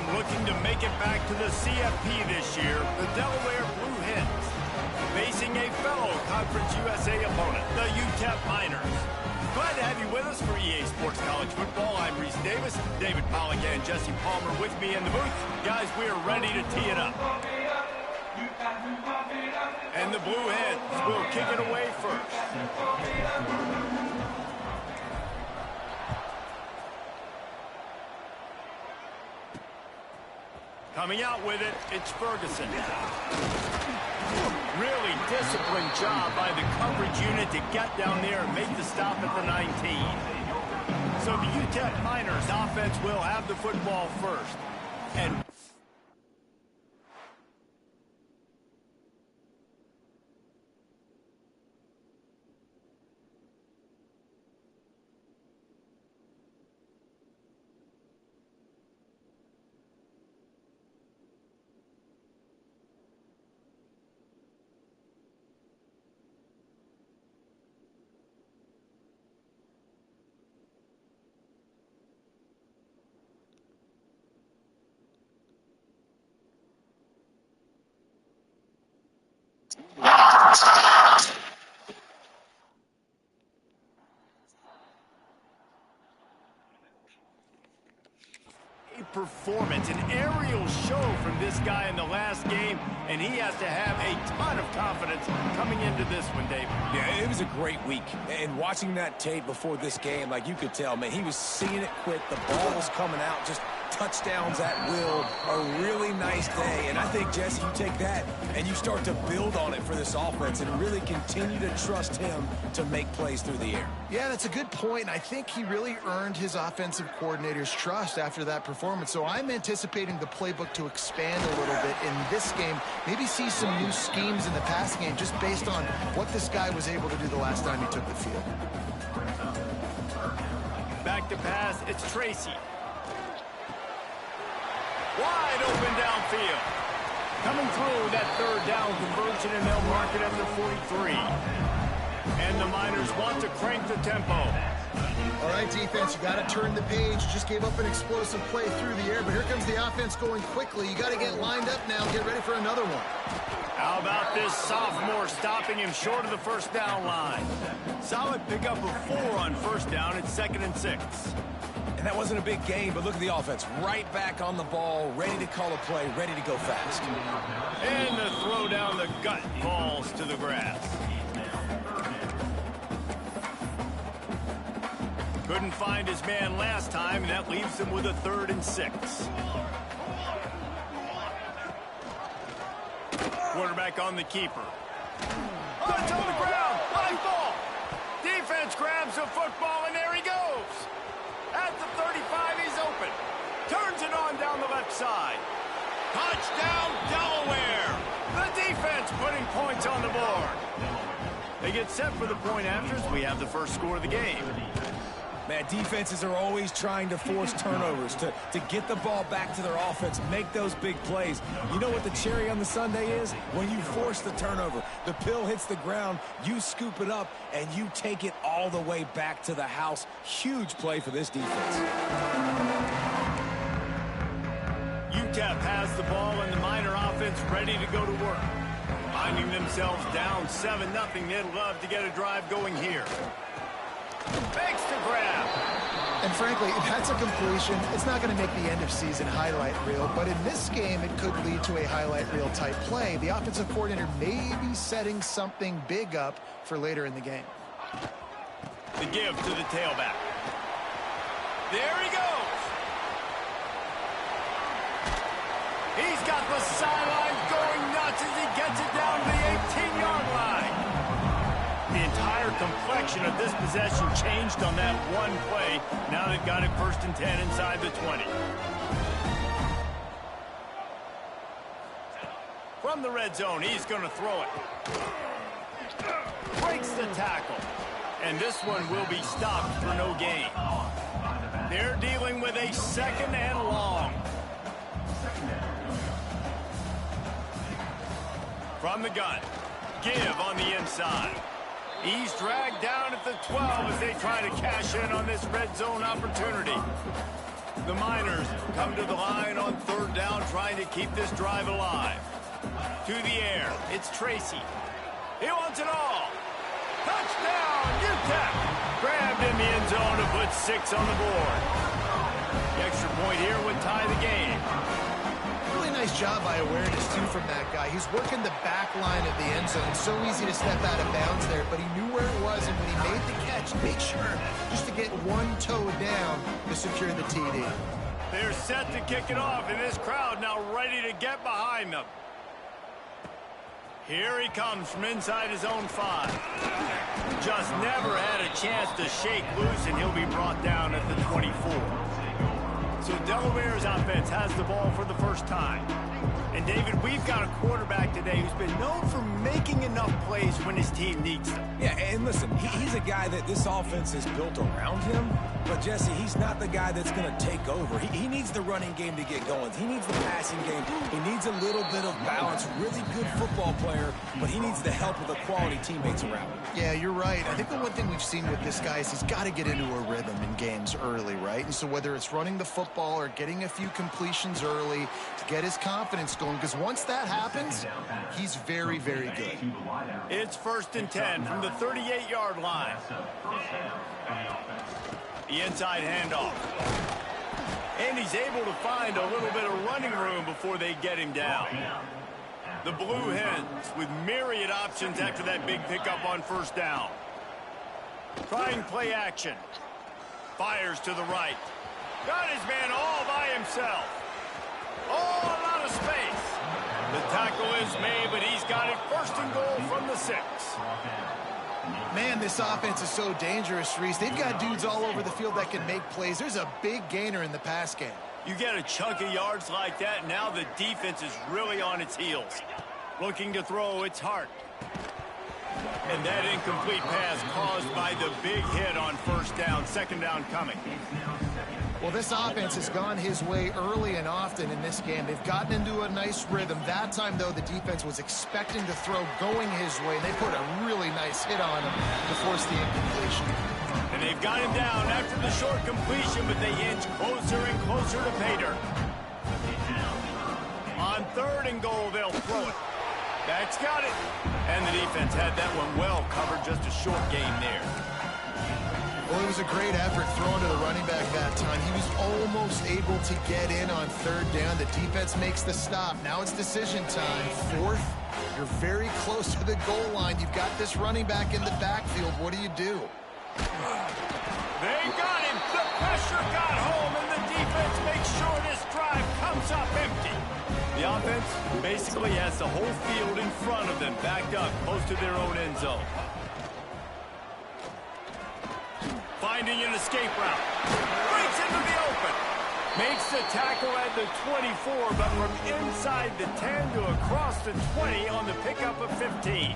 team looking to make it back to the CFP this year, the Delaware Blue Hens, facing a fellow Conference USA opponent, the UTEP Miners. Glad to have you with us for EA Sports College Football. I'm Reese Davis, David Pollock and Jesse Palmer with me in the booth. Guys, we are ready to tee it up. And the Blue Hens will kick it away first. Coming out with it, it's Ferguson. Really disciplined job by the coverage unit to get down there and make the stop at the 19. So the UTEP Miners offense will have the football first. And performance, an aerial show from this guy in the last game, and he has to have a ton of confidence coming into this one, David. Yeah, it was a great week, and watching that tape before this game, like you could tell, man, he was seeing it quick. The ball was coming out, just touchdowns at will. A really nice day, and I think, Jesse, you take that and you start to build on it for this offense and really continue to trust him to make plays through the air. Yeah, that's a good point, and I think he really earned his offensive coordinator's trust after that performance. So I'm anticipating the playbook to expand a little bit in this game, maybe see some new schemes in the passing game just based on what this guy was able to do the last time he took the field. Back to pass, it's Tracy. Wide open downfield. Coming through that third down conversion, and they'll mark it at the 43. And the Miners want to crank the tempo. All right, defense, you got to turn the page. Just gave up an explosive play through the air, but here comes the offense going quickly. You got to get lined up now. Get ready for another one. How about this sophomore stopping him short of the first down line? Solid pickup of 4 on first down. It's 2nd and 6. And that wasn't a big game, but look at the offense. Right back on the ball, ready to call a play, ready to go fast. And the throw down the gut falls to the grass. Couldn't find his man last time, and that leaves him with a 3rd and 6. Quarterback on the keeper. That's on the ground. High ball. Defense grabs the football, and there he goes. At the 35, he's open. Turns it on down the left side. Touchdown, Delaware. The defense putting points on the board. They get set for the point afters. We have the first score of the game. Man, defenses are always trying to force turnovers, to get the ball back to their offense, make those big plays. You know what the cherry on the sundae is? When you force the turnover, the pill hits the ground, you scoop it up, and you take it all the way back to the house. Huge play for this defense. UTEP has the ball, and the Miner offense ready to go to work. Finding themselves down 7-0, they'd love to get a drive going here. Makes the grab. And frankly, if that's a completion, it's not going to make the end of season highlight reel. But in this game, it could lead to a highlight reel type play. The offensive coordinator may be setting something big up for later in the game. The give to the tailback. There he goes. He's got the sideline going nuts as he gets it down to the 18-yard line. The entire complexion of this possession changed on that one play. Now they've got it 1st and 10 inside the 20. From the red zone, he's going to throw it. Breaks the tackle. And this one will be stopped for no gain. They're dealing with a 2nd and long. From the gun. Give on the inside. He's dragged down at the 12 as they try to cash in on this red zone opportunity. The Miners come to the line on third down, trying to keep this drive alive. To the air, it's Tracy. He wants it all. Touchdown, UTEP! Grabbed in the end zone to put 6 on the board. The extra point here would tie the game. Really nice job by awareness, too, from that guy. He's working the back line of the end zone. So easy to step out of bounds there, but he knew where it was, and when he made the catch, make sure just to get one toe down to secure the TD. They're set to kick it off, and this crowd now ready to get behind them. Here he comes from inside his own 5. Just never had a chance to shake loose, and he'll be brought down at the 24. So Delaware's offense has the ball for the first time. And, David, we've got a quarterback today who's been known for making enough plays when his team needs them. Yeah, and listen, he's a guy that this offense is built around him. But, Jesse, he's not the guy that's going to take over. He needs the running game to get going. He needs the passing game. He needs a little bit of balance. Really good football player, but he needs the help of the quality teammates around him. Yeah, you're right. I think the one thing we've seen with this guy is he's got to get into a rhythm in games early, right? And so whether it's running the football or getting a few completions early to get his confidence going, because once that happens, he's very, very good. It's 1st and 10 from the 38-yard line. The inside handoff. And he's able to find a little bit of running room before they get him down. The Blue Hens with myriad options after that big pickup on 1st down. Trying play action. Fires to the right. Got his man all by himself. Oh, a lot of space. The tackle is made, but he's got it 1st and goal from the 6. Man, this offense is so dangerous, Reese. They've got dudes all over the field that can make plays. There's a big gainer in the pass game. You get a chunk of yards like that, now the defense is really on its heels. Looking to throw, it's Hart. And that incomplete pass caused by the big hit on 1st down, 2nd down coming. Well, this offense has gone his way early and often in this game. They've gotten into a nice rhythm. That time, though, the defense was expecting to throw going his way. They put a really nice hit on him to force the incompletion. And they've got him down after the short completion, but they inch closer and closer to pay dirt. On 3rd and goal, they'll throw it. That's got it. And the defense had that one well covered, just a short game there. Well, it was a great effort thrown to the running back that time. He was almost able to get in on 3rd down. The defense makes the stop. Now it's decision time. 4th, you're very close to the goal line. You've got this running back in the backfield. What do you do? They got him. The pressure got home, and the defense makes sure this drive comes up empty. The offense basically has the whole field in front of them, backed up close to their own end zone. Finding an escape route. Breaks into the open. Makes the tackle at the 24, but from inside the 10 to across the 20 on the pickup of 15.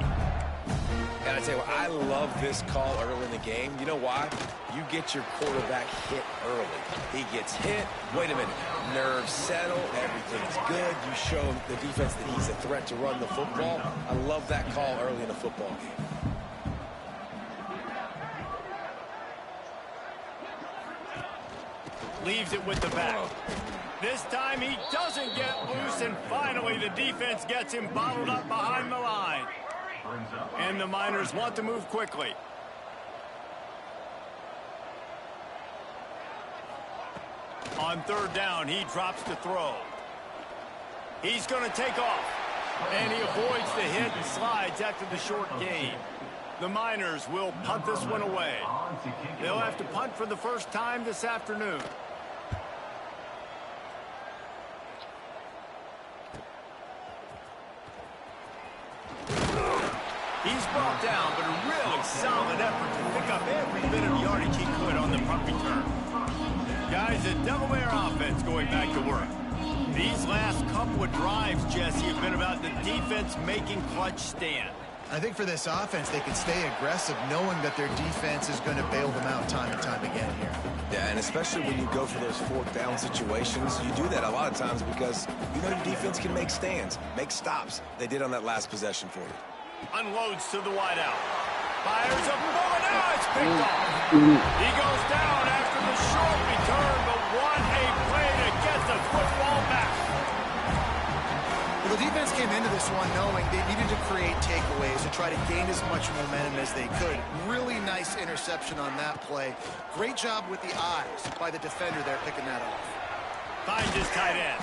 And I tell you what, I love this call early in the game. You know why? You get your quarterback hit early. He gets hit. Wait a minute. Nerves settle. Everything's good. You show the defense that he's a threat to run the football. I love that call early in the football game. Leaves it with the back. This time he doesn't get loose, and finally the defense gets him bottled up behind the line. And the Miners want to move quickly. On 3rd down, he drops to throw. He's going to take off. And he avoids the hit and slides after the short gain. The Miners will punt this one away. They'll have to punt for the first time this afternoon. He's brought down, but a really solid effort to pick up every bit of yardage he could on the punt return. Guys, the Delaware offense going back to work. These last couple of drives, Jesse, have been about the defense making clutch stand. I think for this offense, they can stay aggressive knowing that their defense is going to bail them out time and time again here. Yeah, and especially when you go for those 4th down situations, you do that a lot of times because you know your defense can make stands, make stops. They did on that last possession for you. Unloads to the wideout. Fires a bullet. Now it's picked off. He goes down after the short return, but what a this one knowing they needed to create takeaways to try to gain as much momentum as they could. Really nice interception on that play. Great job with the eyes by the defender there picking that off. Finds his tight end.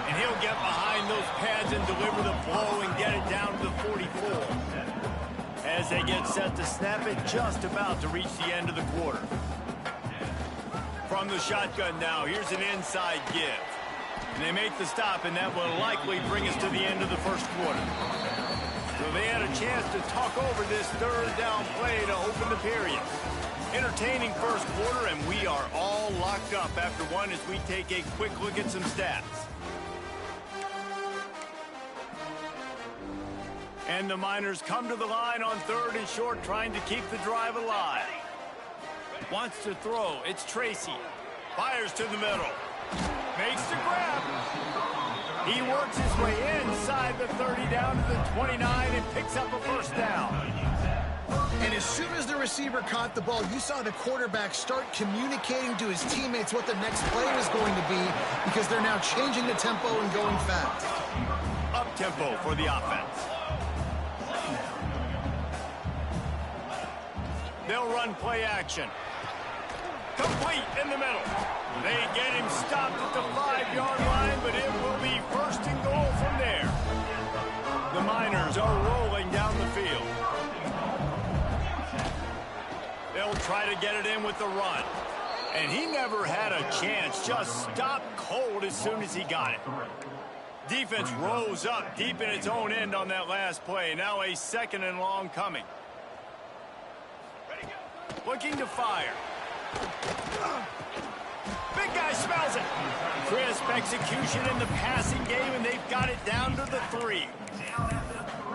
And he'll get behind those pads and deliver the blow and get it down to the 44. As they get set to snap it, just about to reach the end of the quarter. From the shotgun now, here's an inside give. And they make the stop, and that will likely bring us to the end of the first quarter. So they had a chance to talk over this third down play to open the period. Entertaining first quarter, and we are all locked up after one as we take a quick look at some stats. And the Miners come to the line on 3rd and short, trying to keep the drive alive. Wants to throw. It's Tracy. Fires to the middle. Makes the grab. He works his way inside the 30 down to the 29 and picks up a first down. And as soon as the receiver caught the ball, you saw the quarterback start communicating to his teammates what the next play was going to be, because they're now changing the tempo and going fast. Up tempo for the offense. They'll run play action. Complete in the middle. They get him stopped at the 5-yard line, but it will be 1st and goal from there. The Miners are rolling down the field. They'll try to get it in with the run. And he never had a chance. Just stopped cold as soon as he got it. Defense rose up deep in its own end on that last play. Now a 2nd and long coming. Looking to fire. Big guy smells it. Crisp execution in the passing game, and they've got it down to the 3.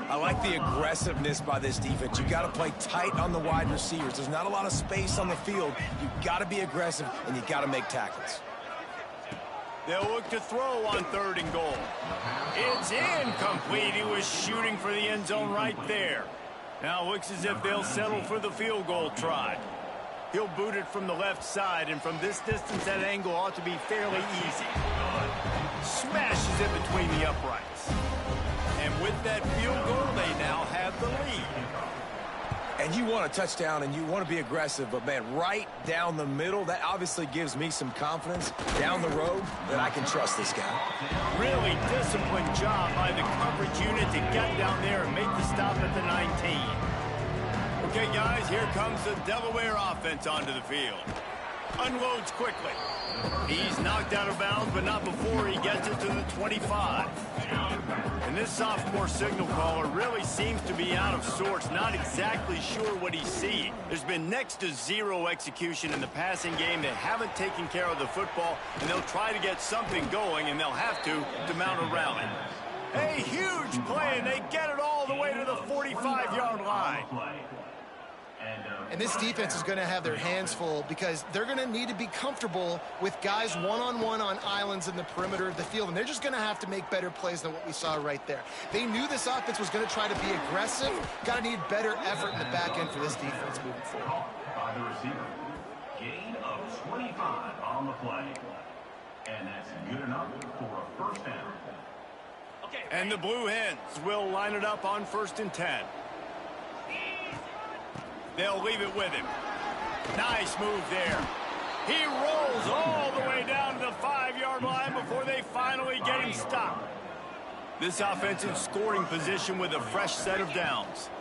I like the aggressiveness by this defense. You got to play tight on the wide receivers. There's not a lot of space on the field. You got to be aggressive, and you got to make tackles. They'll look to throw on 3rd and goal. It's incomplete. He was shooting for the end zone right there. Now looks as if they'll settle for the field goal try. He'll boot it from the left side, and from this distance, that angle ought to be fairly easy. Smashes it between the uprights. And with that field goal, they now have the lead. And you want a touchdown, and you want to be aggressive, but, man, right down the middle, that obviously gives me some confidence down the road that I can trust this guy. Really disciplined job by the coverage unit to get down there and make the stop at the 19. Okay, guys, here comes the Delaware offense onto the field. Unloads quickly. He's knocked out of bounds, but not before he gets it to the 25. And this sophomore signal caller really seems to be out of sorts, not exactly sure what he's seeing. There's been next to zero execution in the passing game. They haven't taken care of the football, and they'll try to get something going, and they'll have to mount a rally. A huge play, and they get it all the way to the 45-yard line. And this defense is going to have their hands full, because they're going to need to be comfortable with guys one-on-one on islands in the perimeter of the field, and they're just going to have to make better plays than what we saw right there. They knew this offense was going to try to be aggressive. Got to need better effort in the back end for this defense moving forward. By the receiver. Gain of 25 on the play. And that's good enough for a first down. And the Blue Hens will line it up on 1st and 10. They'll leave it with him. Nice move there. He rolls all the way down to the 5-yard line before they finally get him stopped. This offense in scoring position with a fresh set of downs.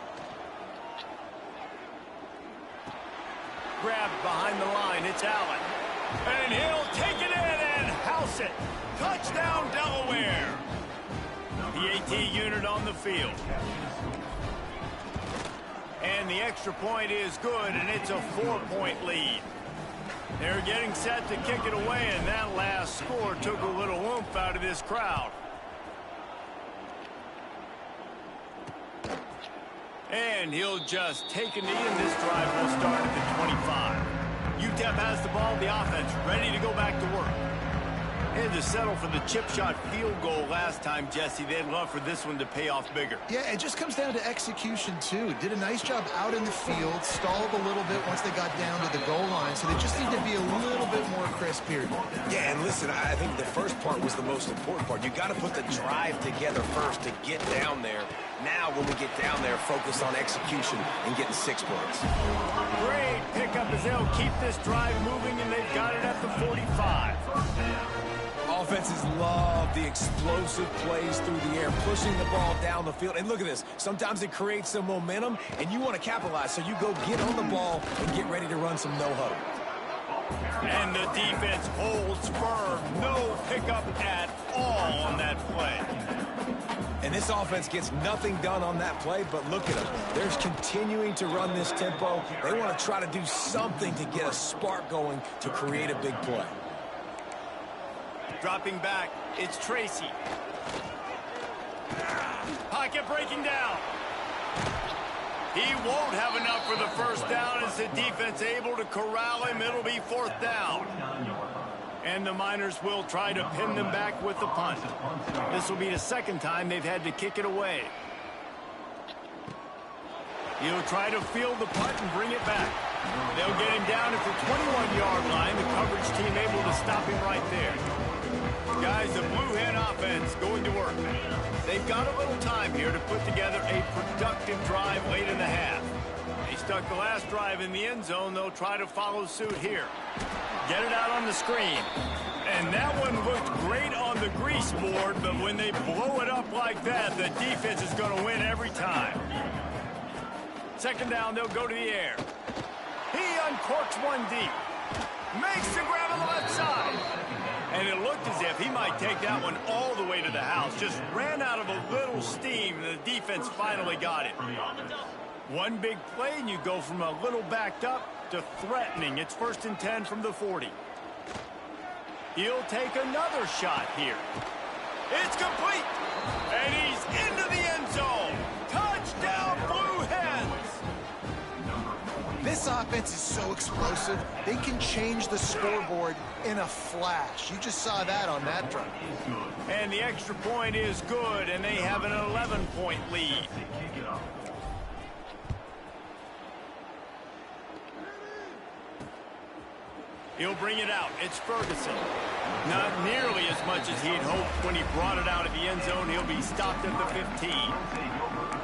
Grabbed behind the line, it's Allen. And he'll take it in and house it. Touchdown, Delaware. The AT unit on the field. And the extra point is good, and it's a 4-point lead. They're getting set to kick it away, and that last score took a little oomph out of this crowd. And he'll just take a knee, and this drive will start at the 25. UTEP has the ball, the offense ready to go back to work. They had to settle for the chip shot field goal last time, Jesse. They'd love for this one to pay off bigger. Yeah, it just comes down to execution, too. Did a nice job out in the field, stalled a little bit once they got down to the goal line, so they just need to be a little bit more crisp here. Yeah, and listen, I think the first part was the most important part. You got to put the drive together first to get down there. Now, when we get down there, focus on execution and getting 6 points. Great pickup as they'll keep this drive moving, and they've got it at the 45. Offenses love the explosive plays through the air, pushing the ball down the field. And look at this. Sometimes it creates some momentum, and you want to capitalize. So you go get on the ball and get ready to run some no-huddle. And the defense holds firm. No pickup at all on that play. And this offense gets nothing done on that play, but look at them. They're continuing to run this tempo. They want to try to do something to get a spark going to create a big play. Dropping back, it's Tracy. Pocket breaking down. He won't have enough for the first down as the defense able to corral him. It'll be 4th down. And the Miners will try to pin them back with the punt. This will be the 2nd time they've had to kick it away. He'll try to field the punt and bring it back. They'll get him down at the 21-yard line. The coverage team able to stop him right there. Guys, the Blue Hen offense going to work. They've got a little time here to put together a productive drive late in the half. They stuck the last drive in the end zone. They'll try to follow suit here. Get it out on the screen. And that one looked great on the grease board, but when they blow it up like that, the defense is going to win every time. 2nd down, they'll go to the air. He uncorks one deep. Makes the grab on the left side. And it looked as if he might take that one all the way to the house. Just ran out of a little steam, and the defense finally got it. One big play, and you go from a little backed up to threatening. It's 1st and 10 from the 40. He'll take another shot here. It's complete. And he's into the end zone. Touchdown, Blue Hens. This offense is so explosive, they can change the scoreboard in a flash. You just saw that on that drive. And the extra point is good, and they have an 11-point lead. He'll bring it out. It's Ferguson. Not nearly as much as he'd hoped when he brought it out of the end zone. He'll be stopped at the 15.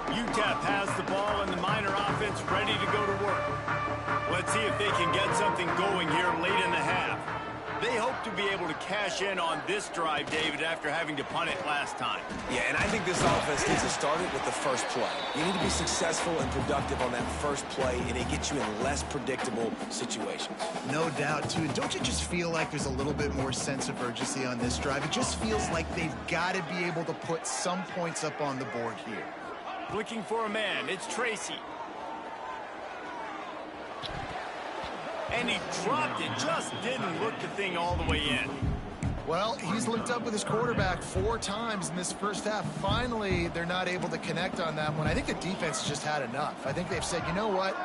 UTEP has the ball, and the Miner offense ready to go to work. Let's see if they can get something going here late in the half. They hope to be able to cash in on this drive, David, after having to punt it last time. Yeah, and I think this offense needs to start it with the first play. You need to be successful and productive on that first play, and it gets you in less predictable situations. No doubt, too. Don't you just feel like there's a little bit more sense of urgency on this drive? It just feels like they've got to be able to put some points up on the board here. Looking for a man. It's Tracy. And he dropped it. Just didn't look the thing all the way in. Well, he's linked up with his quarterback 4 times in this first half. Finally, they're not able to connect on that one. I think the defense just had enough. I think they've said, you know what?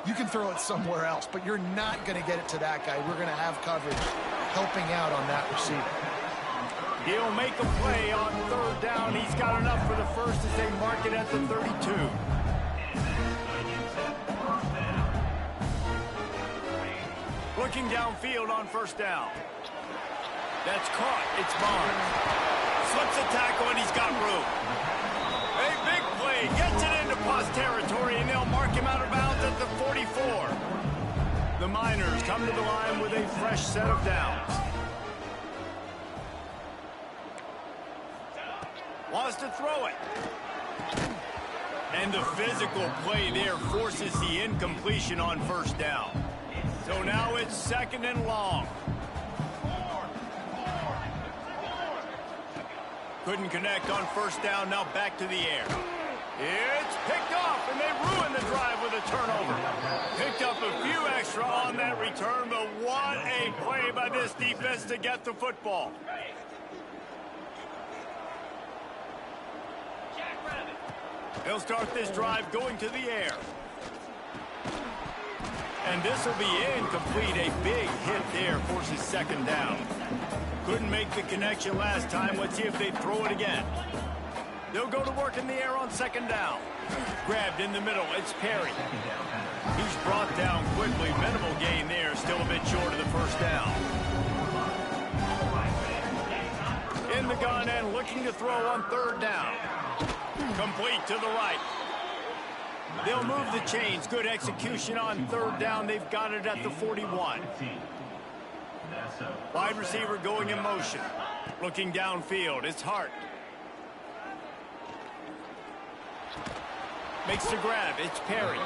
You can throw it somewhere else, but you're not going to get it to that guy. We're going to have coverage helping out on that receiver. He'll make a play on 3rd down. He's got enough for the first as they mark it at the 32. Looking downfield on 1st down. That's caught. It's Barnes. Slips a tackle, and he's got room. A big play. Gets it into Puss territory, and they'll mark him out of bounds at the 44. The Miners come to the line with a fresh set of downs. Wants to throw it. And the physical play there forces the incompletion on 1st down. So now it's 2nd and long. Couldn't connect on 1st down. Now back to the air. It's picked off, and they ruin the drive with a turnover. Picked up a few extra on that return, but what a play by this defense to get the football. They'll start this drive going to the air. And this will be incomplete. A big hit there forces 2nd down. Couldn't make the connection last time. Let's see if they throw it again. They'll go to work in the air on 2nd down. Grabbed in the middle. It's Perry. He's brought down quickly. Minimal gain there. Still a bit short of the 1st down. the gun and looking to throw on third down. Complete to the right. They'll move the chains. Good execution on third down. They've got it at the 41. Wide receiver going in motion. Looking downfield. It's Hart. Makes the grab. It's Perry.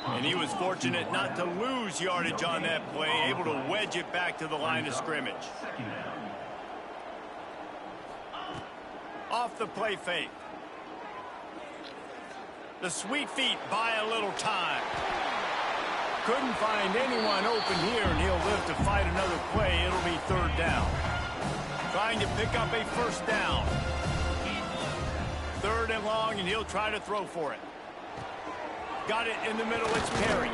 And he was fortunate not to lose yardage on that play. Able to wedge it back to the line of scrimmage. Off the play fake. The sweet feet buy a little time. Couldn't find anyone open here, and he'll live to fight another play. It'll be third down. Trying to pick up a first down. Third and long, and he'll try to throw for it. Got it in the middle. It's Perry.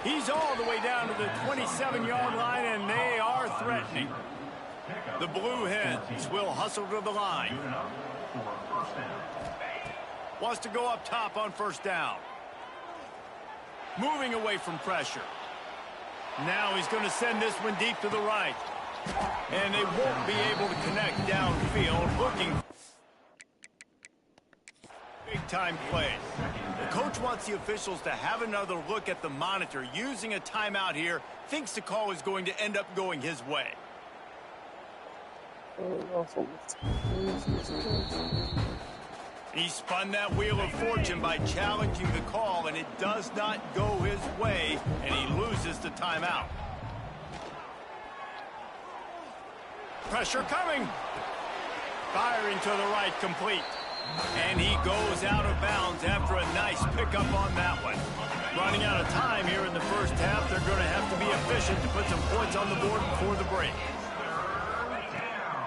He's all the way down to the 27-yard line, and they are threatening. The Blue Hens will hustle to the line. Wants to go up top on first down. Moving away from pressure. Now he's going to send this one deep to the right. And they won't be able to connect downfield. Looking big-time play. The coach wants the officials to have another look at the monitor. Using a timeout here, thinks the call is going to end up going his way. He spun that wheel of fortune by challenging the call, and it does not go his way, and he loses the timeout. Pressure coming. Firing to the right, complete. And he goes out of bounds after a nice pickup on that one. Running out of time here in the first half. They're going to have to be efficient to put some points on the board before the break.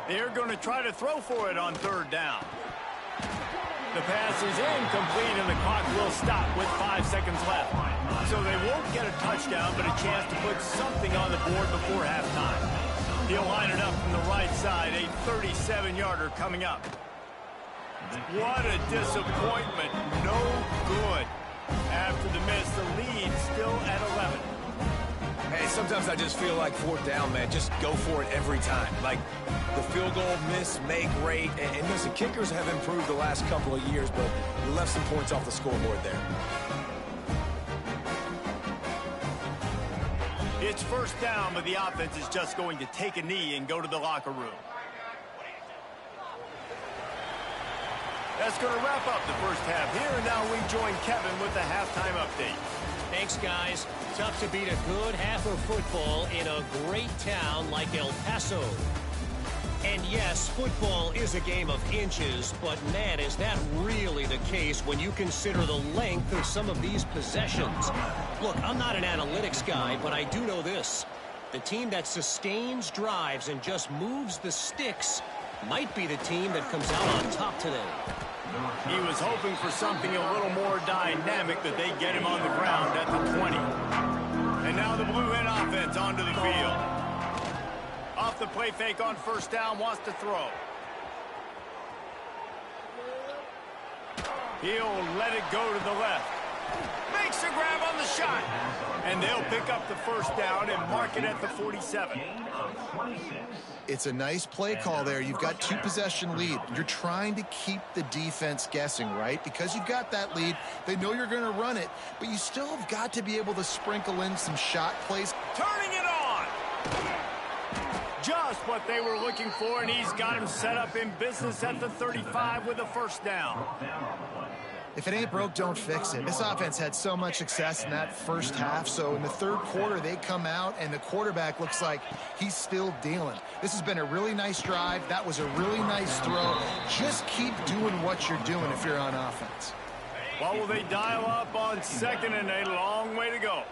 They're going to try to throw for it on third down. The pass is incomplete, and the clock will stop with 5 seconds left. So they won't get a touchdown, but a chance to put something on the board before halftime. He'll line it up from the right side, a 37-yarder coming up. What a disappointment. No good. After the miss, the lead still at 11. Hey, sometimes I just feel like fourth down, man. Just go for it every time. Like the field goal miss, make rate. And listen, kickers have improved the last couple of years, but we left some points off the scoreboard there. It's first down, but the offense is just going to take a knee and go to the locker room. That's going to wrap up the first half here, and now we join Kevin with the halftime update. Thanks, guys. Tough to beat a good half of football in a great town like El Paso. And yes, football is a game of inches, but man, is that really the case when you consider the length of some of these possessions. Look, I'm not an analytics guy, but I do know this. The team that sustains drives and just moves the sticks might be the team that comes out on top today. He was hoping for something a little more dynamic, that they get him on the ground at the 20. And now the Blue Hen offense onto the field. Off the play fake on first down, wants to throw. He'll let it go to the left. Makes a grab on the shot. And they'll pick up the first down and mark it at the 47. It's a nice play call there. You've got 2-possession lead. You're trying to keep the defense guessing, right? Because you've got that lead, they know you're going to run it, but you still have got to be able to sprinkle in some shot plays. Turning it on! Just what they were looking for, and he's got him set up in business at the 35 with a first down. If it ain't broke, don't fix it. This offense had so much success in that first half, so in the third quarter, they come out, and the quarterback looks like he's still dealing. This has been a really nice drive. That was a really nice throw. Just keep doing what you're doing if you're on offense. Well, will they dial up on second, and a long way to go.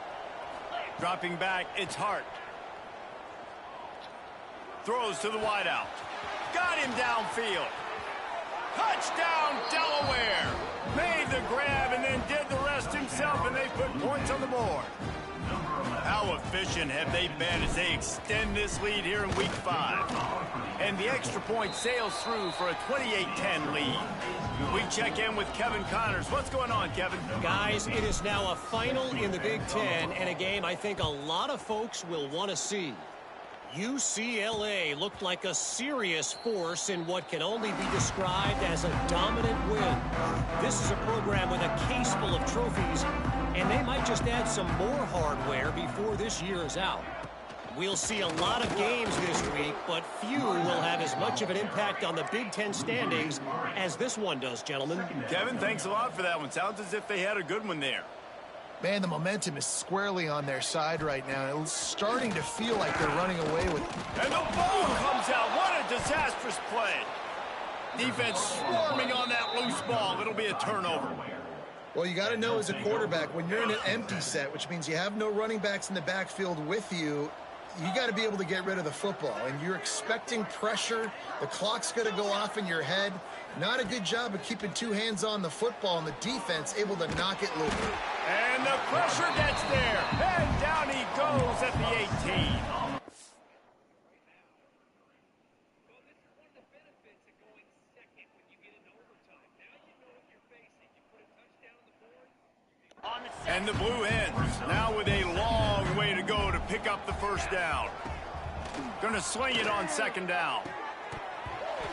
Dropping back, it's Hart. Throws to the wideout. Got him downfield. Touchdown, Delaware. Made the grab and then did the rest himself, and they put points on the board. How efficient have they been as they extend this lead here in Week 5? And the extra point sails through for a 28-10 lead. We check in with Kevin Connors. What's going on, Kevin? Guys, it is now a final in the Big Ten, and a game I think a lot of folks will want to see. UCLA looked like a serious force in what can only be described as a dominant win. This is a program with a case full of trophies, and they might just add some more hardware before this year is out. We'll see a lot of games this week, but few will have as much of an impact on the Big Ten standings as this one does, gentlemen. Kevin, thanks a lot for that one. Sounds as if they had a good one there. Man, the momentum is squarely on their side right now. It's starting to feel like they're running away with it. And the ball comes out. What a disastrous play. Defense swarming on that loose ball. It'll be a turnover. Well, you got to know as a quarterback, when you're in an empty set, which means you have no running backs in the backfield with you, you got to be able to get rid of the football. And you're expecting pressure. The clock's going to go off in your head. Not a good job of keeping two hands on the football, and the defense able to knock it loose. And the pressure gets there. And down he goes at the 18. And the Blue Hens now with a long way to go to pick up the first down. Going to swing it on second down.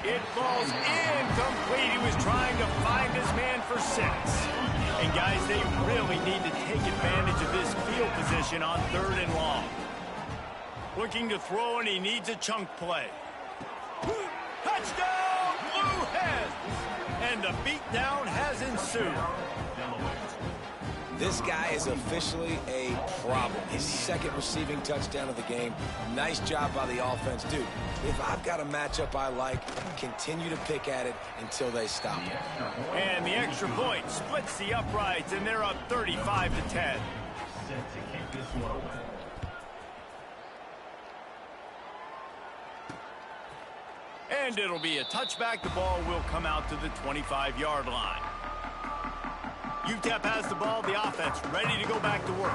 It falls incomplete. He was trying to find his man for 6. And guys, they really need to take advantage of this field position on 3rd and long. Looking to throw, and he needs a chunk play. Touchdown, Blue Hens! And the beatdown has ensued. This guy is officially a problem. His 2nd receiving touchdown of the game. Nice job by the offense. Dude, if I've got a matchup I like, continue to pick at it until they stop it. And the extra point splits the uprights, and they're up 35-10. And it'll be a touchback. The ball will come out to the 25-yard line. UTEP has the ball, the offense ready to go back to work.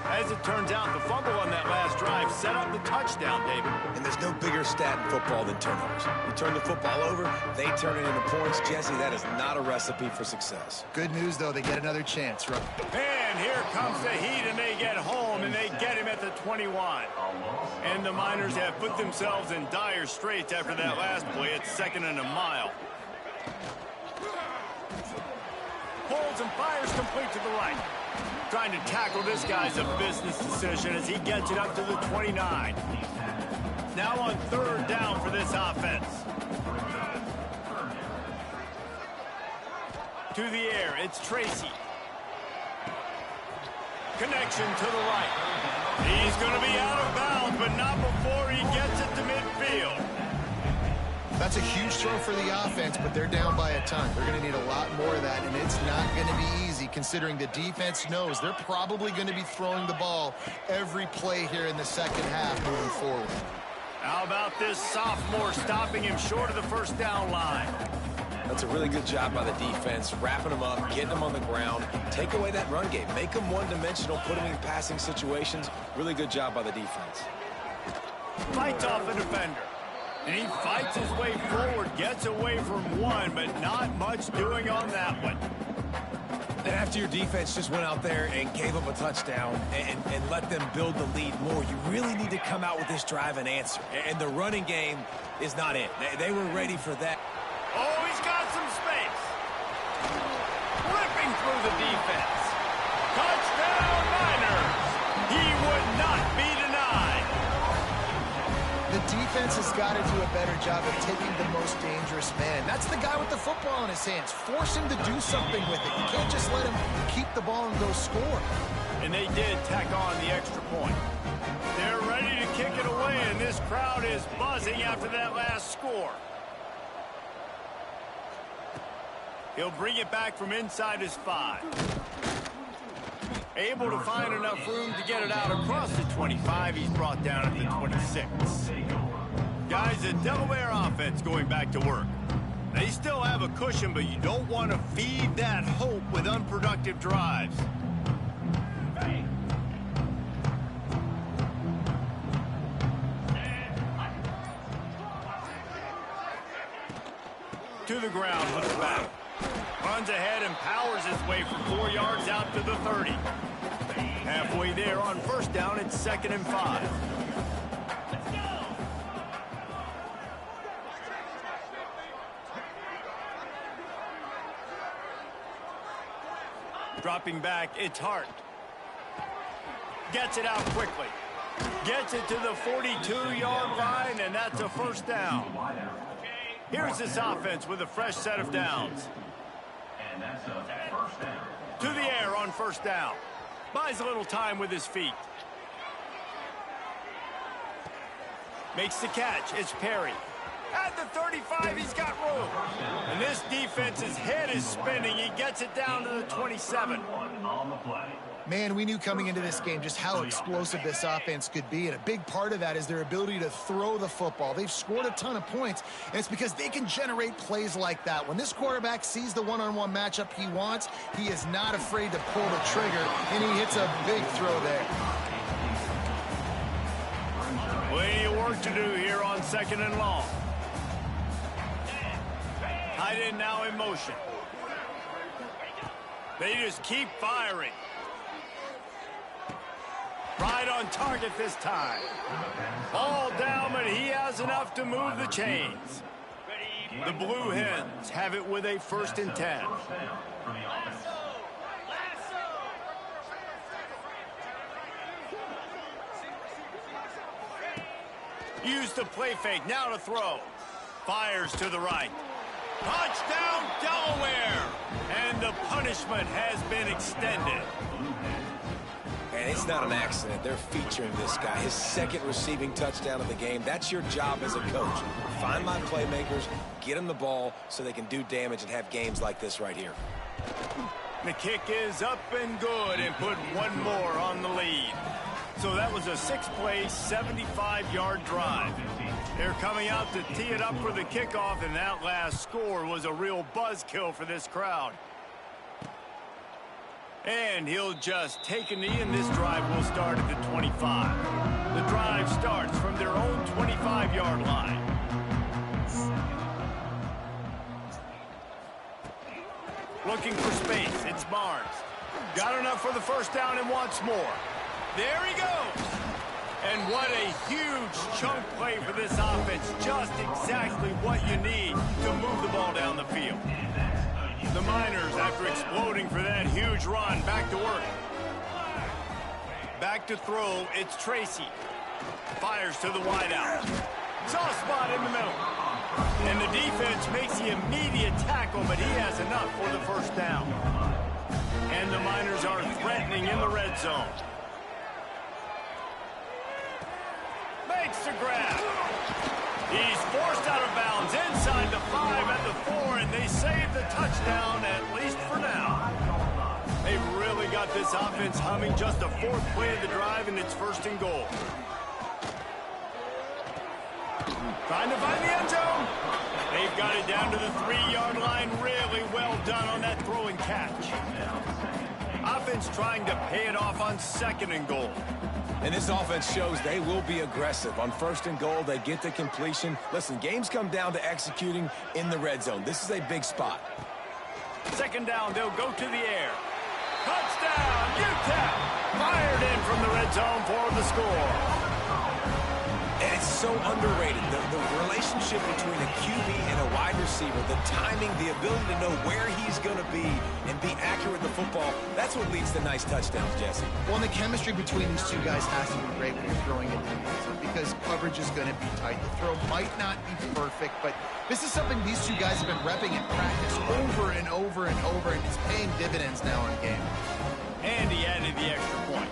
As it turns out, the fumble on that last drive set up the touchdown, David. And there's no bigger stat in football than turnovers. You turn the football over, they turn it into points. Jesse, that is not a recipe for success. Good news, though, they get another chance, right? And here comes the heat, and they get home, and they get him at the 21. And the Miners have put themselves in dire straits after that last play. It's 2nd and a mile. Holds and fires complete to the right. Trying to tackle this guy's a business decision as he gets it up to the 29. Now on 3rd down for this offense. To the air, it's Tracy. Connection to the right. He's going to be out of bounds, but not before he gets it to midfield. That's a huge throw for the offense, but they're down by a ton. They're going to need a lot more of that, and it's not going to be easy considering the defense knows they're probably going to be throwing the ball every play here in the 2nd half moving forward. How about this sophomore stopping him short of the 1st down line? That's a really good job by the defense, wrapping them up, getting them on the ground, take away that run game, make them one-dimensional, put them in passing situations. Really good job by the defense. Fights off a defender. And he fights his way forward, gets away from one, but not much doing on that one. And after your defense just went out there and gave up a touchdown and let them build the lead more, you really need to come out with this drive and answer. And the running game is not it. They were ready for that. Oh, he's got some space. Ripping through the defense. Touchdown, Miners. He would not be denied. The defense has got to do a better job of taking the most dangerous man. That's the guy with the football in his hands. Force him to do something with it. You can't just let him keep the ball and go score. And they did tack on the extra point. They're ready to kick it away, and this crowd is buzzing after that last score. He'll bring it back from inside his 5. Able to find enough room to get it out across the 25. He's brought down at the 26. Guys, the Delaware offense going back to work. They still have a cushion, but you don't want to feed that hope with unproductive drives. To the ground, looks back. Runs ahead and powers his way for 4 yards out to the 30. Halfway there on 1st down, it's 2nd and 5. Dropping back, it's Hart. Gets it out quickly. Gets it to the 42-yard line, and that's a first down. Here's this offense with a fresh set of downs. And that's a first down. To the air on first down. Buys a little time with his feet. Makes the catch. It's Perry. At the 35, he's got room. And this defense's head is spinning. He gets it down to the 27. On the play. Man, we knew coming into this game just how explosive this offense could be, and a big part of that is their ability to throw the football. They've scored a ton of points, and it's because they can generate plays like that. When this quarterback sees the one-on-one matchup he wants, he is not afraid to pull the trigger, and he hits a big throw there. Plenty of work to do here on 2nd and long. Tight end now in motion. They just keep firing. Right on target this time. All down, but he has enough to move the chains. The Blue Hens have it with a 1st and 10. Use the play fake, now to throw. Fires to the right. Touchdown, Delaware! And the punishment has been extended. And it's not an accident. They're featuring this guy. His 2nd receiving touchdown of the game. That's your job as a coach. Find my playmakers, get them the ball so they can do damage and have games like this right here. The kick is up and good, and put one more on the lead. So that was a 6-play, 75-yard drive. They're coming out to tee it up for the kickoff, and that last score was a real buzzkill for this crowd. And he'll just take a knee, and this drive will start at the 25. The drive starts from their own 25-yard line. Looking for space. It's Barnes. Got enough for the first down and wants more. There he goes. And what a huge chunk play for this offense. Just exactly what you need to move the ball down the field. The Miners, after exploding for that huge run, back to work. Back to throw, it's Tracy. Fires to the wideout. Soft spot in the middle. And the defense makes the immediate tackle, but he has enough for the first down. And the Miners are threatening in the red zone. Makes the grab. He's forced out of bounds inside the 5 at the 4, and they save the touchdown, at least for now. They've really got this offense humming. Just the 4th play of the drive, and it's 1st and goal. Trying to find the end zone. They've got it down to the 3-yard line. Really well done on that throw and catch. Offense trying to pay it off on 2nd and goal. And this offense shows they will be aggressive. On 1st and goal, they get the completion. Listen, games come down to executing in the red zone. This is a big spot. 2nd down, they'll go to the air. Touchdown, UTEP! Fired in from the red zone for the score. And it's so underrated. The relationship between a QB and a wide receiver, the timing, the ability to know where he's going to be and be accurate with the football, that's what leads to nice touchdowns, Jesse. Well, and the chemistry between these two guys has to be great when you're throwing it in the end zone because coverage is going to be tight. The throw might not be perfect, but this is something these two guys have been repping in practice over and over and over, and it's paying dividends now in game. And he added the extra point.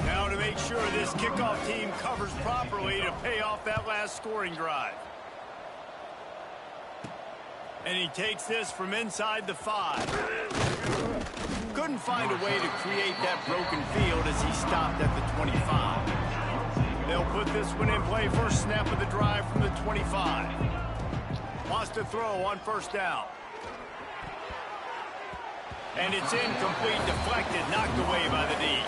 Now to make sure this kickoff team covers properly to pay off that last scoring drive. And he takes this from inside the 5. Couldn't find a way to create that broken field as he stopped at the 25. They'll put this one in play. First snap of the drive from the 25. Wants to throw on 1st down. And it's incomplete, deflected, knocked away by the D.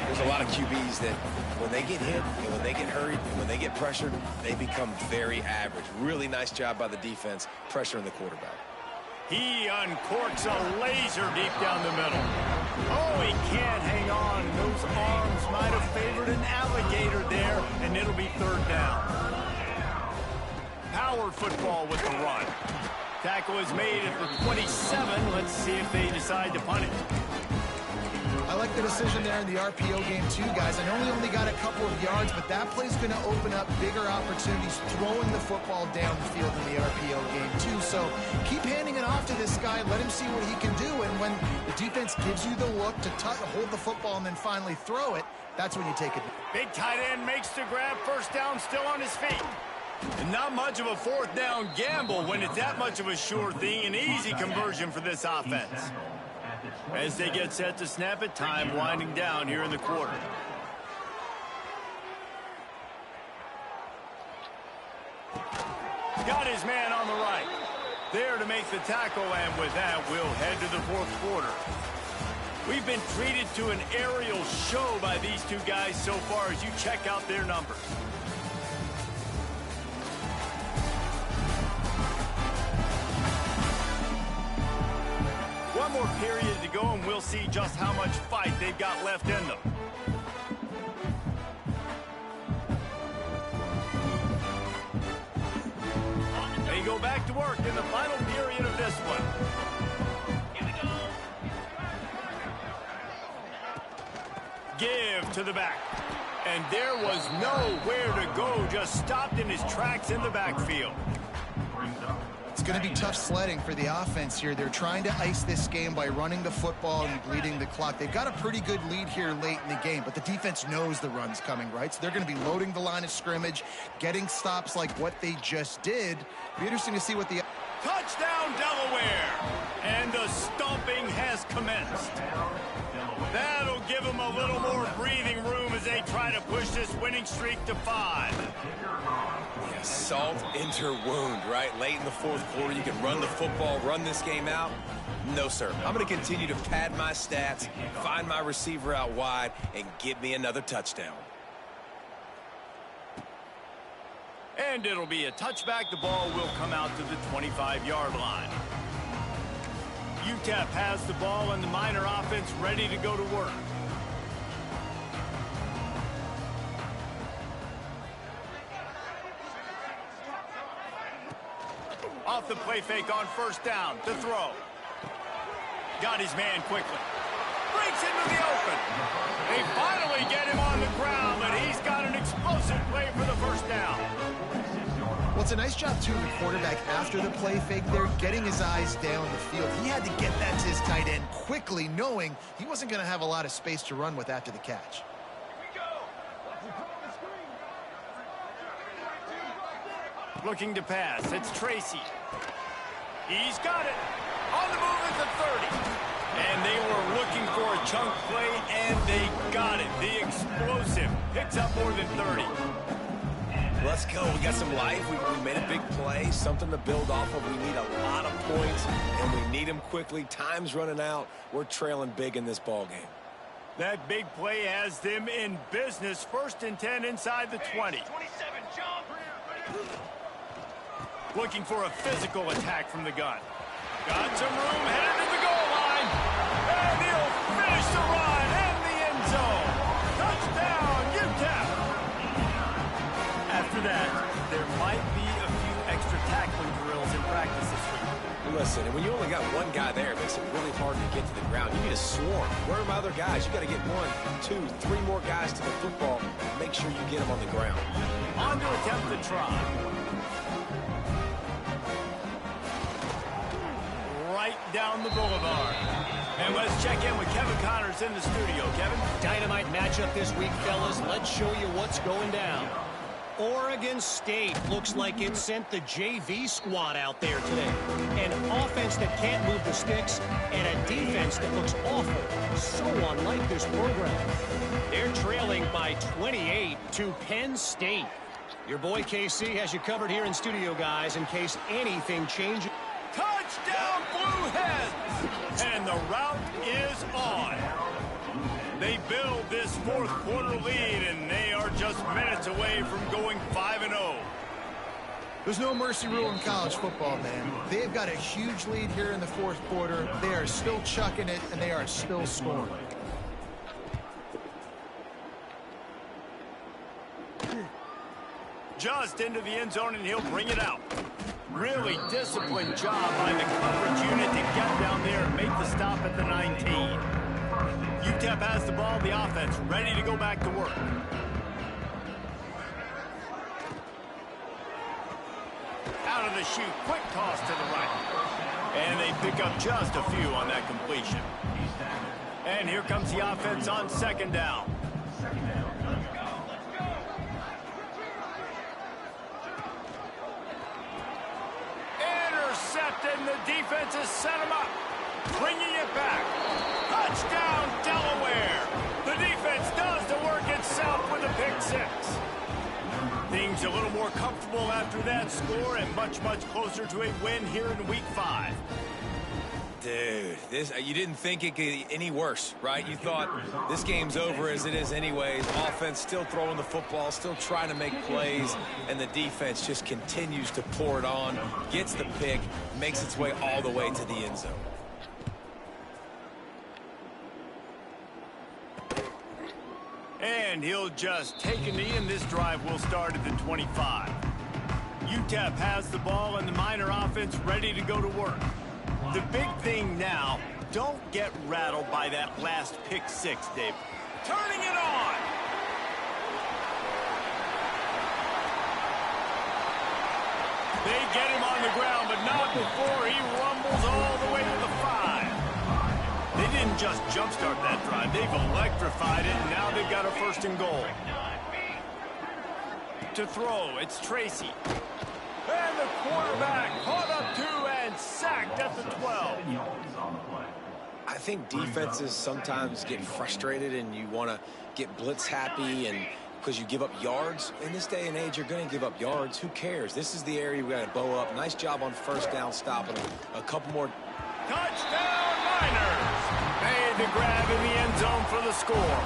There's a lot of QBs that when they get hit and when they get hurried and when they get pressured, they become very average. Really nice job by the defense pressuring the quarterback. He uncorks a laser deep down the middle. Oh, he can't hang on. Those arms might have favored an alligator there, and it'll be 3rd down. Power football with the run. Tackle is made at the 27. Let's see if they decide to punt it. I like the decision there in the RPO game too, guys. I know he only got a couple of yards, but that play's going to open up bigger opportunities throwing the football down the field in the RPO game too. So keep handing it off to this guy. Let him see what he can do. And when the defense gives you the look to hold the football and then finally throw it, that's when you take it. Big tight end makes the grab. First down, still on his feet. And not much of a fourth down gamble when it's that much of a sure thing. An easy conversion for this offense. As they get set to snap it, time winding down here in the quarter. Got his man on the right. There to make the tackle, and with that, we'll head to the fourth quarter. We've been treated to an aerial show by these two guys so far as you check out their numbers. One more period to go, and we'll see just how much fight they've got left in them. They go back to work in the final period of this one. Here we go. Give to the back. And there was nowhere to go, just stopped in his tracks in the backfield. It's going to be tough sledding for the offense here. They're trying to ice this game by running the football and bleeding the clock. They've got a pretty good lead here late in the game, but the defense knows the run's coming, right? So they're going to be loading the line of scrimmage, getting stops like what they just did. It'll be interesting to see what the... Touchdown, Delaware! And the stomping has commenced. That'll give them a little more breathing room as they try to push this winning streak to 5. Yeah, salt into wound, right? Late in the fourth quarter, you can run the football, run this game out. No, sir. I'm going to continue to pad my stats, find my receiver out wide, and get me another touchdown. And it'll be a touchback. The ball will come out to the 25-yard line. UTEP has the ball and the Miner offense ready to go to work. Off the play fake on first down. The throw. Got his man quickly. Breaks into the open. They finally get him on the ground, but he's got an explosive play for the first down. Well, it's a nice job, too, of the quarterback after the play fake there, getting his eyes down the field. He had to get that to his tight end quickly, knowing he wasn't going to have a lot of space to run with after the catch. Looking to pass. It's Tracy. He's got it. On the move at the 30. And they were looking for a chunk play, and they got it. The explosive picks up more than 30. Let's go. We got some life. We made a big play, something to build off of. We need a lot of points, and we need them quickly. Time's running out. We're trailing big in this ball game. That big play has them in business. 1st and 10 inside the 20. 27, jump! Looking for a physical attack from the gun. Got some room, headed to the goal line. And he'll finish the run in the end zone. Touchdown, UTEP. After that, there might be a few extra tackling drills in practice this week. Listen, and when you only got one guy there, it makes it really hard to get to the ground. You need a swarm. Where are my other guys? You got to get 1, 2, 3 more guys to the football. Make sure you get them on the ground. On to attempt the try. Right down the boulevard. And let's check in with Kevin Connors in the studio. Kevin? Dynamite matchup this week, fellas. Let's show you what's going down. Oregon State looks like it sent the JV squad out there today. An offense that can't move the sticks and a defense that looks awful. So unlike this program. They're trailing by 28 to Penn State. Your boy KC has you covered here in studio, guys, in case anything changes. Touchdown, Blue Hens! And the route is on. They build this fourth quarter lead, and they are just minutes away from going 5-0. There's no mercy rule in college football, man. They've got a huge lead here in the fourth quarter. They are still chucking it, and they are still scoring. Just into the end zone, and he'll bring it out. Really disciplined job by the coverage unit to get down there and make the stop at the 19. UTEP has the ball, the offense ready to go back to work. Out of the chute, quick toss to the right. And they pick up just a few on that completion. And here comes the offense on second down. Intercepted, and the defense has set him up. Bringing it back. Touchdown, Delaware. The defense does the work itself with a pick six. Things a little more comfortable after that score and much, much closer to a win here in Week 5. Dude, you didn't think it could get any worse, right? You thought this game's over as it is anyways. Offense still throwing the football, still trying to make plays, and the defense just continues to pour it on, gets the pick, makes its way all the way to the end zone. And he'll just take a knee, and this drive will start at the 25. UTEP has the ball, and the Miner offense ready to go to work. The big thing now, don't get rattled by that last pick six, Dave. Turning it on! They get him on the ground, but not before he rumbles all the way to the 5. They didn't just jumpstart that drive. They've electrified it, and now they've got a first and goal. To throw, it's Tracy. And the quarterback caught up to and sacked at the 12. I think defenses sometimes get frustrated and you want to get blitz happy and because you give up yards. In this day and age, you're going to give up yards. Who cares? This is the area we got to bow up. Nice job on first down stopping them. A couple more. Touchdown, Miners! Made the grab in the end zone for the score.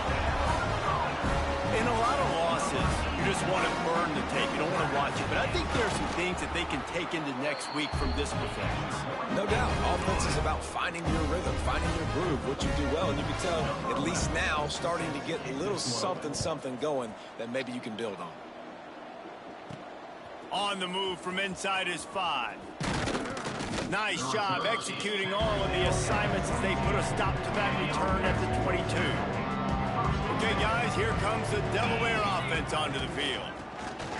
In a lot of losses, you just want to burn the tape. You don't want to watch it. But I think there are some things that they can take into next week from this performance. No doubt. Offense is about finding your rhythm, finding your groove, what you do well. And you can tell, at least now, starting to get a little something going that maybe you can build on. On the move from inside his 5. Nice job executing all of the assignments as they put a stop to that return at the 22. Okay, guys, here comes the Delaware offense onto the field.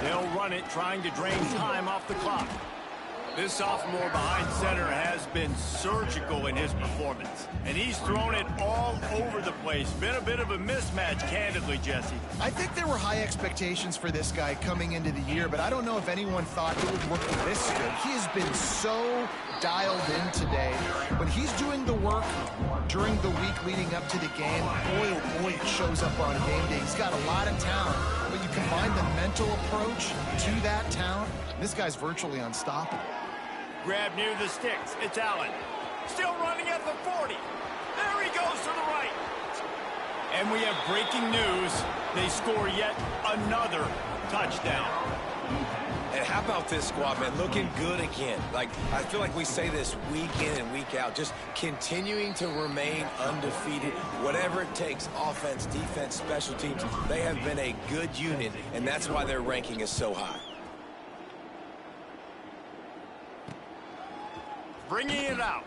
They'll run it, trying to drain time off the clock. This sophomore behind center has been surgical in his performance, and he's thrown it all over the place. Been a bit of a mismatch, candidly, Jesse. I think there were high expectations for this guy coming into the year, but I don't know if anyone thought it would look this good. He has been so dialed in today. When he's doing the work during the week leading up to the game, boy, oh boy, it shows up on game day. He's got a lot of talent, but you combine the mental approach to that talent, this guy's virtually unstoppable. Grab near the sticks. It's Allen. Still running at the 40. There he goes to the right. And we have breaking news. They score yet another touchdown. And how about this squad, man? Looking good again. Like, I feel like we say this week in and week out. Just continuing to remain undefeated. Whatever it takes, offense, defense, special teams. They have been a good unit, and that's why their ranking is so high. Bringing it out.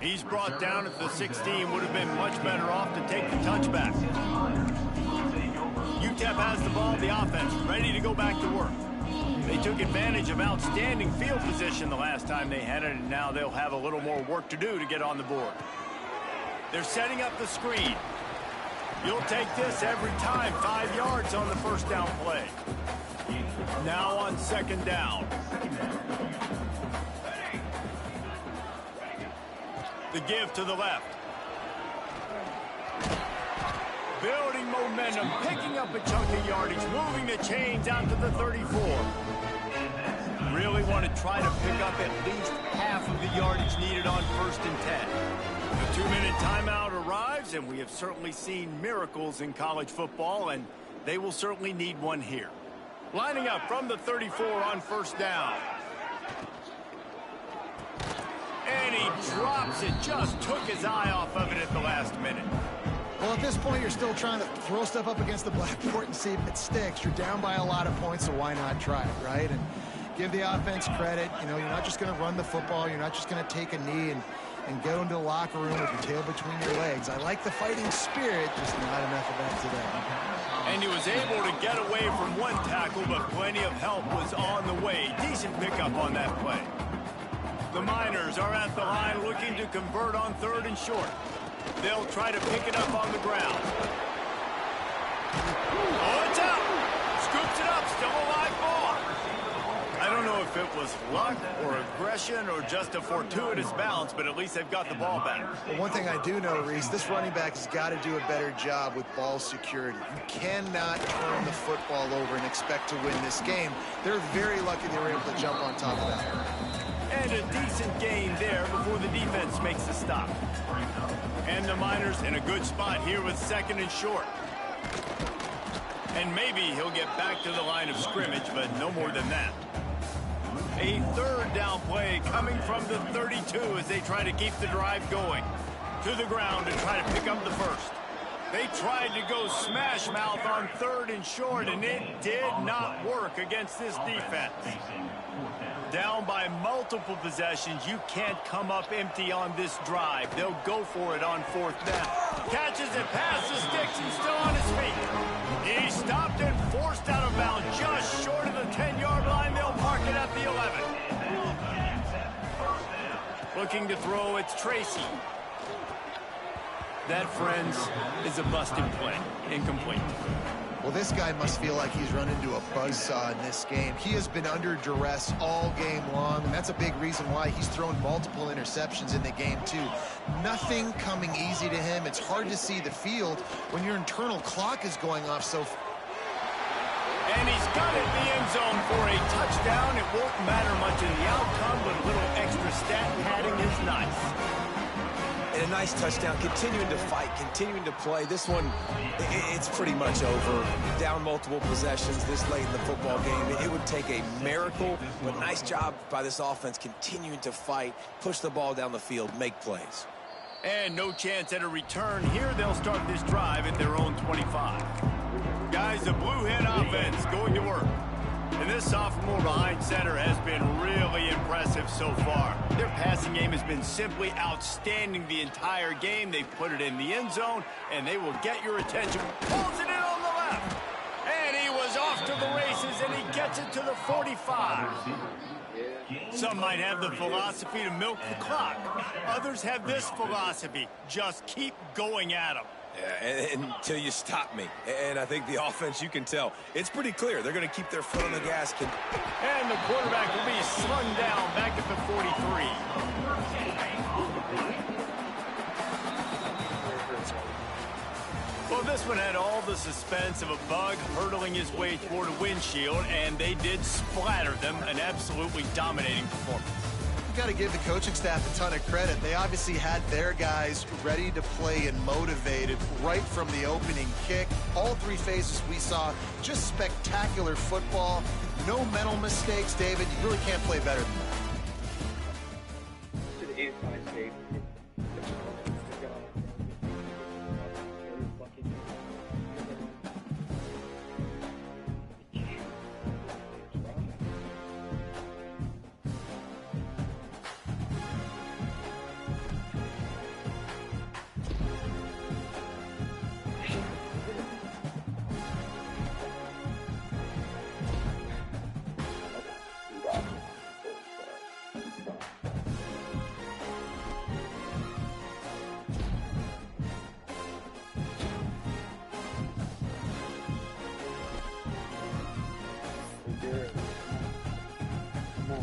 He's brought down at the 16. Would have been much better off to take the touchback. UTEP has the ball, the offense, ready to go back to work. They took advantage of outstanding field position the last time they had it, and now they'll have a little more work to do to get on the board. They're setting up the screen. You'll take this every time. 5 yards on the first down play. Now on second down. The give to the left. Building momentum, picking up a chunk of yardage, moving the chains out to the 34. Really want to try to pick up at least half of the yardage needed on 1st and 10. The 2-minute timeout arrives, and we have certainly seen miracles in college football, and they will certainly need one here. Lining up from the 34 on 1st down. And he drops it, just took his eye off of it at the last minute. Well, at this point, you're still trying to throw stuff up against the blackboard and see if it sticks. You're down by a lot of points, so why not try it, right? And Give the offense credit. You know, you're not just going to run the football. You're not just going to take a knee and go into the locker room with your tail between your legs. I like the fighting spirit, just not enough of that today. And he was able to get away from one tackle, but plenty of help was on the way. Decent pickup on that play. The Miners are at the line looking to convert on 3rd and short. They'll try to pick it up on the ground. Oh, it's out. Scoops it up. Still a live ball. I don't know if it was luck or aggression or just a fortuitous bounce, but at least they've got the ball back. Well, one thing I do know, Reese, this running back has got to do a better job with ball security. You cannot turn the football over and expect to win this game. They're very lucky they were able to jump on top of that. And a decent gain there before the defense makes the stop. And the Miners in a good spot here with 2nd and short. And maybe he'll get back to the line of scrimmage, but no more than that. A 3rd down play coming from the 32 as they try to keep the drive going. To the ground to try to pick up the 1st. They tried to go smash mouth on 3rd and short, and it did not work against this defense. Down by multiple possessions, you can't come up empty on this drive. They'll go for it on 4th down. Catches it past the sticks and still on his feet. He stopped and forced out of bounds just short of the 10-yard line. They'll park it at the 11. Looking to throw, it's Tracy. That, friends, is a busted play. Incomplete. Well, this guy must feel like he's run into a buzzsaw in this game. He has been under duress all game long, and that's a big reason why he's thrown multiple interceptions in the game, too. Nothing coming easy to him. It's hard to see the field when your internal clock is going off so fast. And he's got it in the end zone for a touchdown. It won't matter much in the outcome, but a little extra stat padding is nice. And a nice touchdown, continuing to fight, continuing to play. This one, it's pretty much over. Down multiple possessions this late in the football game. It would take a miracle, but nice job by this offense continuing to fight, push the ball down the field, make plays. And no chance at a return here. They'll start this drive at their own 25. Guys, the Blue Hen offense going to work. And this sophomore behind center has been really impressive so far. Their passing game has been simply outstanding the entire game. They've put it in the end zone, and they will get your attention. Pulls it in on the left. And he was off to the races, and he gets it to the 45. Some might have the philosophy to milk the clock. Others have this philosophy. Just keep going at them. Yeah, until you stop me. And I think the offense, you can tell, it's pretty clear. They're going to keep their foot on the gas. And the quarterback will be slung down back at the 43. Well, this one had all the suspense of a bug hurtling his way toward a windshield, and they did splatter them. An absolutely dominating performance. Got to give the coaching staff a ton of credit. They obviously had their guys ready to play and motivated right from the opening kick. All 3 phases we saw, just spectacular football. No mental mistakes, David. You really can't play better than that. To the anti-state.